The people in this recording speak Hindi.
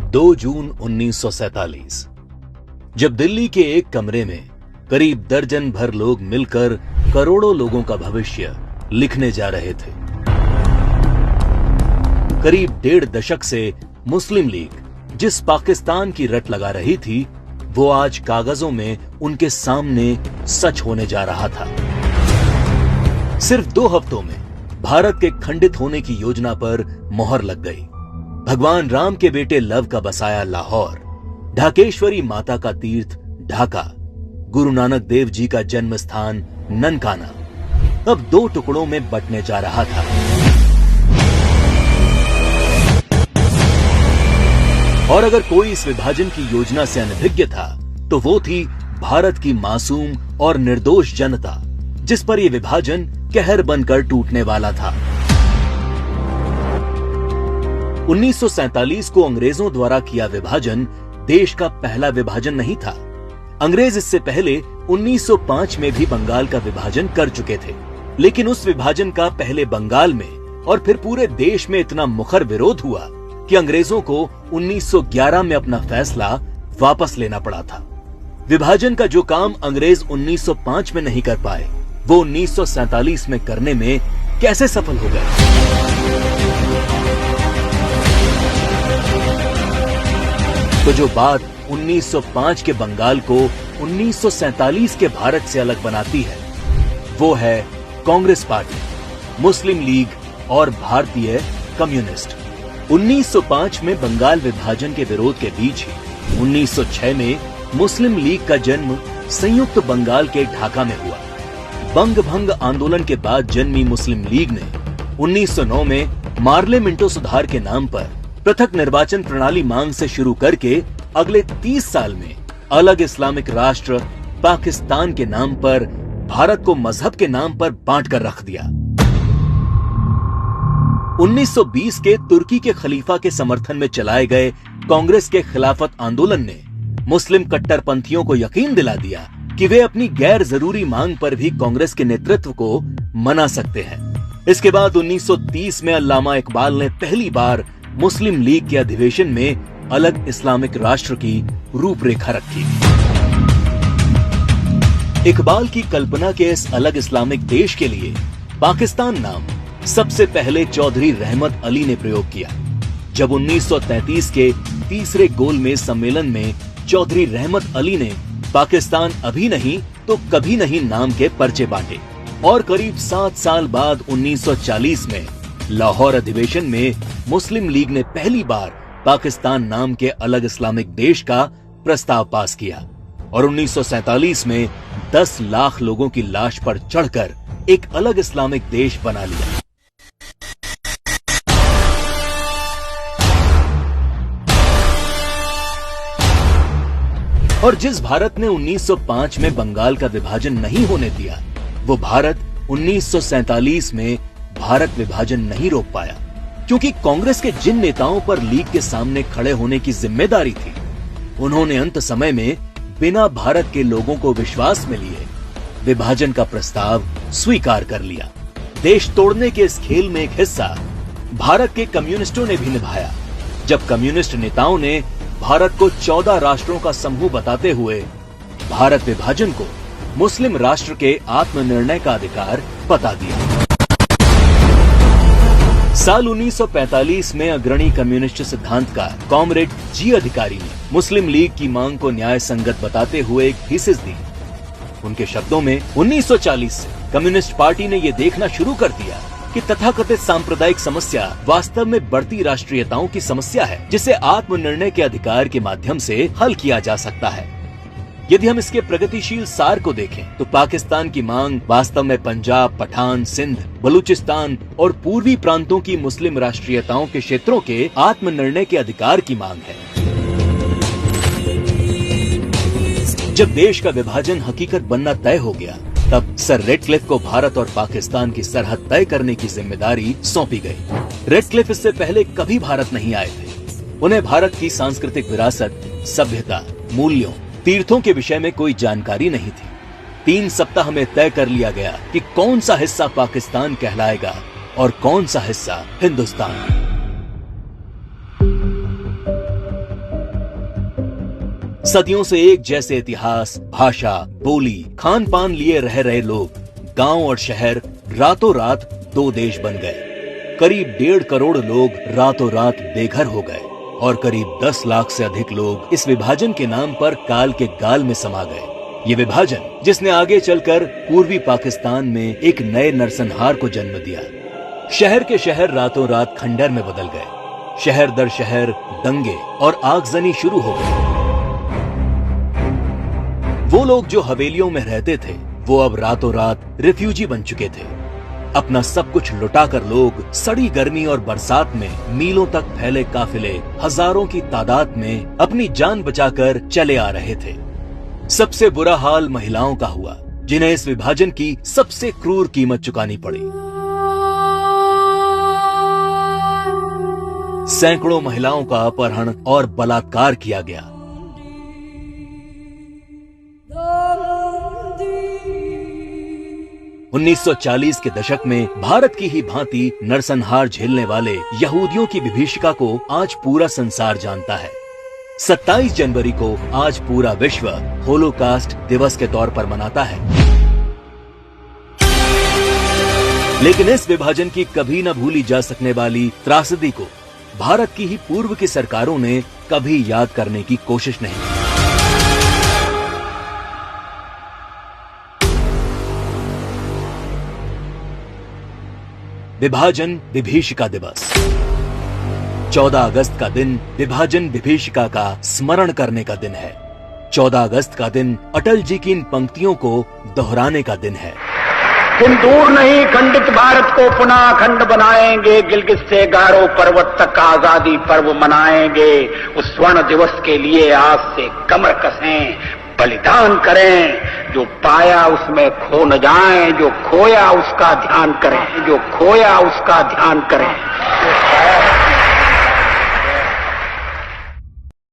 2 जून 1947 जब दिल्ली के एक कमरे में करीब दर्जन भर लोग मिलकर करोड़ों लोगों का भविष्य लिखने जा रहे थे। करीब 1.5 दशक से मुस्लिम लीग जिस पाकिस्तान की रट लगा रही थी, वो आज कागजों में उनके सामने सच होने जा रहा था। सिर्फ 2 हफ्तों में भारत के खंडित होने की योजना पर मोहर लग गई। भगवान राम के बेटे लव का बसाया लाहौर, ढाकेश्वरी माता का तीर्थ ढाका, गुरु नानक देव जी का जन्म स्थान ननकाना अब 2 टुकड़ों में बंटने जा रहा था। और अगर कोई इस विभाजन की योजना से अनभिज्ञ था, तो वो थी भारत की मासूम और निर्दोष जनता, जिस पर यह विभाजन कहर बनकर टूटने वाला था। 1947 को अंग्रेजों द्वारा किया विभाजन देश का पहला विभाजन नहीं था। अंग्रेज इससे पहले 1905 में भी बंगाल का विभाजन कर चुके थे, लेकिन उस विभाजन का पहले बंगाल में और फिर पूरे देश में इतना मुखर विरोध हुआ कि अंग्रेजों को 1911 में अपना फैसला वापस लेना पड़ा था। विभाजन का जो काम अंग्रेज 1905 में नहीं कर पाए, वो 1947 में करने में कैसे सफल हो गए? तो जो बात 1905 के बंगाल को 1947 के भारत से अलग बनाती है, वो है कांग्रेस पार्टी, मुस्लिम लीग और भारतीय कम्युनिस्ट। 1905 में बंगाल विभाजन के विरोध के बीच ही 1906 में मुस्लिम लीग का जन्म संयुक्त बंगाल के ढाका में हुआ। बंग भंग आंदोलन के बाद जन्मी मुस्लिम लीग ने 1909 में मार्ले मिंटो सुधार के नाम पर पृथक निर्वाचन प्रणाली मांग से शुरू करके अगले 30 साल में अलग इस्लामिक राष्ट्र पाकिस्तान के नाम पर भारत को मजहब के नाम पर बांट कर रख दिया। 1920 के तुर्की के खलीफा के समर्थन में चलाए गए कांग्रेस के खिलाफत आंदोलन ने मुस्लिम कट्टरपंथियों को यकीन दिला दिया कि वे अपनी गैर जरूरी मांग पर भी कांग्रेस के नेतृत्व को मना सकते हैं। इसके बाद 1930 में अल्लामा इकबाल ने पहली बार मुस्लिम लीग के अधिवेशन में अलग इस्लामिक राष्ट्र की रूपरेखा रखी। इकबाल की कल्पना के इस अलग इस्लामिक देश के लिए पाकिस्तान नाम सबसे पहले चौधरी रहमत अली ने प्रयोग किया। जब 1933 के तीसरे गोलमेज सम्मेलन में चौधरी रहमत अली ने पाकिस्तान अभी नहीं तो कभी नहीं नाम के पर्चे बांटे और करीब 7 साल बाद 1940 में लाहौर अधिवेशन में मुस्लिम लीग ने पहली बार पाकिस्तान नाम के अलग इस्लामिक देश का प्रस्ताव पास किया और 1947 में 10 लाख लोगों की लाश पर चढ़कर एक अलग इस्लामिक देश बना लिया। और जिस भारत ने 1905 में बंगाल का विभाजन नहीं होने दिया, वो भारत 1947 में भारत विभाजन नहीं रोक पाया, क्योंकि कांग्रेस के जिन नेताओं पर लीग के सामने खड़े होने की जिम्मेदारी थी, उन्होंने अंत समय में बिना भारत के लोगों को विश्वास में लिए विभाजन का प्रस्ताव स्वीकार कर लिया। देश तोड़ने के इस खेल में एक हिस्सा भारत के कम्युनिस्टों ने भी निभाया। जब कम्युनिस्ट नेताओं ने भारत को 14 राष्ट्रों का समूह बताते हुए भारत विभाजन को मुस्लिम राष्ट्र के आत्मनिर्णय का अधिकार बता दिया। साल 1945 में अग्रणी कम्युनिस्ट सिद्धांतकार कॉमरेड जी अधिकारी ने मुस्लिम लीग की मांग को न्याय संगत बताते हुए एक थीसिस दी। उनके शब्दों में 1940 से कम्युनिस्ट पार्टी ने यह देखना शुरू कर दिया कि तथाकथित सांप्रदायिक समस्या वास्तव में बढ़ती राष्ट्रीयताओं की समस्या है, जिसे आत्मनिर्णय के अधिकार के माध्यम से हल किया जा सकता है। यदि हम इसके प्रगतिशील सार को देखें, तो पाकिस्तान की मांग वास्तव में पंजाब, पठान, सिंध, बलूचिस्तान और पूर्वी प्रांतों की मुस्लिम राष्ट्रीयताओं के क्षेत्रों के आत्मनिर्णय के अधिकार की मांग है। जब देश का विभाजन हकीकत बनना तय हो गया, तब सर रेडक्लिफ को भारत और पाकिस्तान की सरहद तय करने की जिम्मेदारी सौंपी गई। रेडक्लिफ इससे पहले कभी भारत नहीं आए थे। उन्हें भारत की सांस्कृतिक विरासत, सभ्यता, मूल्यों, तीर्थों के विषय में कोई जानकारी नहीं थी। 3 सप्ताह में तय कर लिया गया कि कौन सा हिस्सा पाकिस्तान कहलाएगा और कौन सा हिस्सा हिंदुस्तान। सदियों से एक जैसे इतिहास, भाषा, बोली, खान पान लिए रह रहे लोग, गांव और शहर रातों रात दो देश बन गए। करीब 1.5 करोड़ लोग रातों रात बेघर हो गए और करीब 10 लाख से अधिक लोग इस विभाजन के नाम पर काल के गाल में समा गए। ये विभाजन जिसने आगे चलकर पूर्वी पाकिस्तान में एक नए नरसंहार को जन्म दिया। शहर के शहर रातों रात खंडर में बदल गए। शहर दर शहर दंगे और आगजनी शुरू हो गई। वो लोग जो हवेलियों में रहते थे वो अब रातों रात रिफ्यूजी बन चुके थे। अपना सब कुछ लुटाकर लोग सड़ी गर्मी और बरसात में मीलों तक फैले काफिले हजारों की तादाद में अपनी जान बचाकर चले आ रहे थे। सबसे बुरा हाल महिलाओं का हुआ, जिन्हें इस विभाजन की सबसे क्रूर कीमत चुकानी पड़ी। सैकड़ों महिलाओं का अपहरण और बलात्कार किया गया। उन्नीस 1940 के दशक में भारत की ही भांति नरसंहार झेलने वाले यहूदियों की विभीषिका को आज पूरा संसार जानता है। 27 जनवरी को आज पूरा विश्व होलोकास्ट दिवस के तौर पर मनाता है। लेकिन इस विभाजन की कभी न भूली जा सकने वाली त्रासदी को भारत की ही पूर्व की सरकारों ने कभी याद करने की कोशिश नहीं की। विभाजन विभीषिका दिवस 14 अगस्त का दिन विभाजन विभीषिका का स्मरण करने का दिन है। 14 अगस्त का दिन अटल जी की इन पंक्तियों को दोहराने का दिन है। दिन दूर नहीं, खंडित भारत को पुनः अखंड बनाएंगे। गिलगित से गारो पर्वत तक आजादी पर्व मनाएंगे। उस स्वर्ण दिवस के लिए आज से कमर कसें, बलिदान करें। जो पाया उसमें खो न जाएं, जो खोया उसका ध्यान करें, जो खोया उसका ध्यान करें।